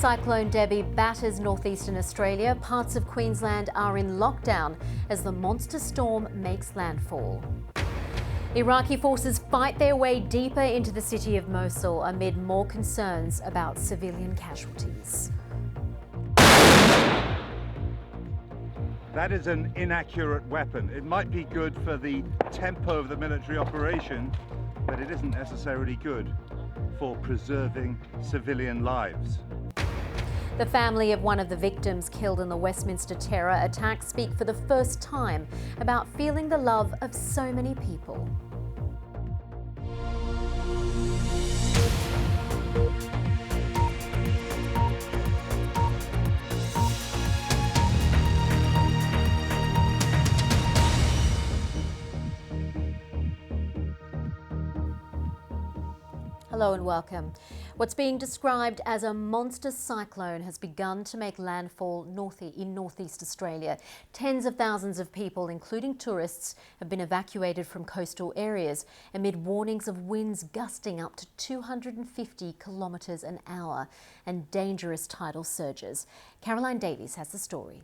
Cyclone Debbie batters northeastern Australia. Parts of Queensland are in lockdown as the monster storm makes landfall. Iraqi forces fight their way deeper into the city of Mosul amid more concerns about civilian casualties. That is an inaccurate weapon. It might be good for the tempo of the military operation, but it isn't necessarily good for preserving civilian lives. The family of one of the victims killed in the Westminster terror attack speak for the first time about feeling the love of so many people. Hello and welcome. What's being described as a monster cyclone has begun to make landfall in northeast Australia. Tens of thousands of people, including tourists, have been evacuated from coastal areas amid warnings of winds gusting up to 250 kilometres an hour and dangerous tidal surges. Caroline Davies has the story.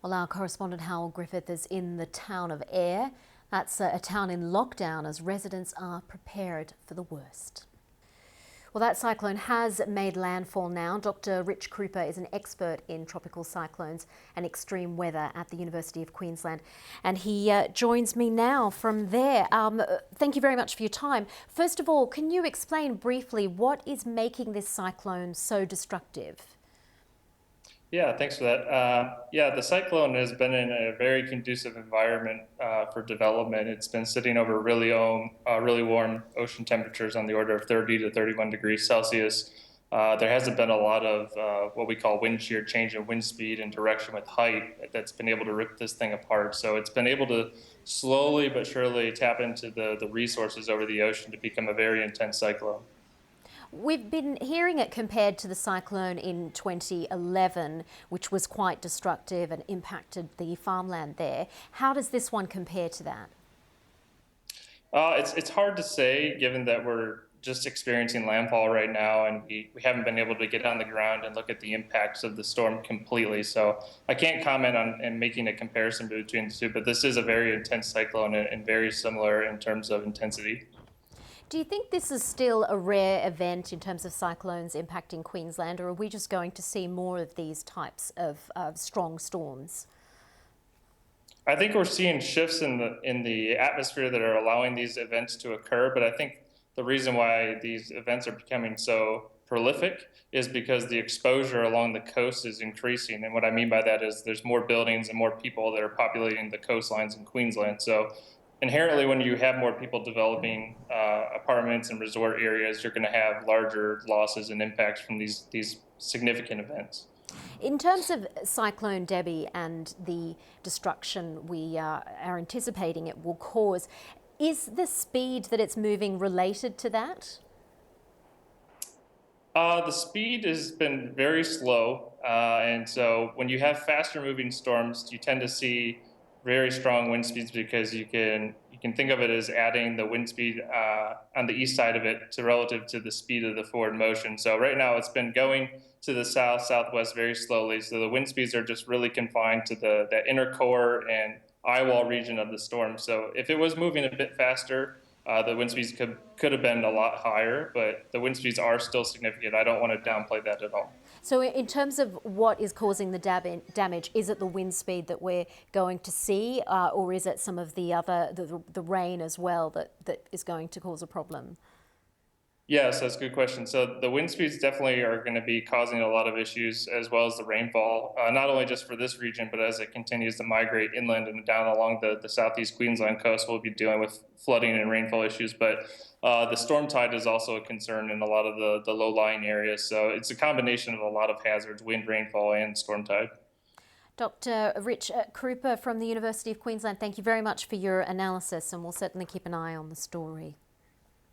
Well, our correspondent Howell Griffith is in the town of Ayr. That's a town in lockdown as residents are prepared for the worst. Well, that cyclone has made landfall now. Dr. Rich Krupa is an expert in tropical cyclones and extreme weather at the University of Queensland, and he joins me now from there. Thank you very much for your time. First of all, can you explain briefly what is making this cyclone so destructive? Yeah, thanks for that. The cyclone has been in a very conducive environment for development. It's been sitting over really warm ocean temperatures on the order of 30 to 31 degrees Celsius. There hasn't been a lot of what we call wind shear, change in wind speed and direction with height that's been able to rip this thing apart. So it's been able to slowly but surely tap into the resources over the ocean to become a very intense cyclone. We've been hearing it compared to the cyclone in 2011, which was quite destructive and impacted the farmland there. How does this one compare to that? It's hard to say, given that we're just experiencing landfall right now, and we haven't been able to get on the ground and look at the impacts of the storm completely. So I can't comment on and making a comparison between the two, but this is a very intense cyclone and very similar in terms of intensity. Do you think this is still a rare event in terms of cyclones impacting Queensland, or are we just going to see more of these types of strong storms? I think we're seeing shifts in the atmosphere that are allowing these events to occur, but I think the reason why these events are becoming so prolific is because the exposure along the coast is increasing. And what I mean by that is there's more buildings and more people that are populating the coastlines in Queensland. So inherently, when you have more people developing apartments and resort areas, you're going to have larger losses and impacts from these significant events. In terms of Cyclone Debbie and the destruction we are anticipating it will cause, is the speed that it's moving related to that? The speed has been very slow, and so when you have faster moving storms, you tend to see very strong wind speeds because you can think of it as adding the wind speed on the east side of it to relative to the speed of the forward motion. So right now it's been going to the southwest very slowly. So the wind speeds are just really confined to that inner core and eye wall region of the storm. So if it was moving a bit faster, the wind speeds could have been a lot higher, but the wind speeds are still significant. I don't want to downplay that at all. So in terms of what is causing the damage, is it the wind speed that we're going to see, or is it some of the other, the rain as well that is going to cause a problem? Yes, that's a good question. So the wind speeds definitely are going to be causing a lot of issues, as well as the rainfall, not only just for this region, but as it continues to migrate inland and down along the southeast Queensland coast, we'll be dealing with flooding and rainfall issues. But the storm tide is also a concern in a lot of the low-lying areas. So it's a combination of a lot of hazards, wind, rainfall, and storm tide. Dr. Rich Krupa from the University of Queensland, thank you very much for your analysis, and we'll certainly keep an eye on the story.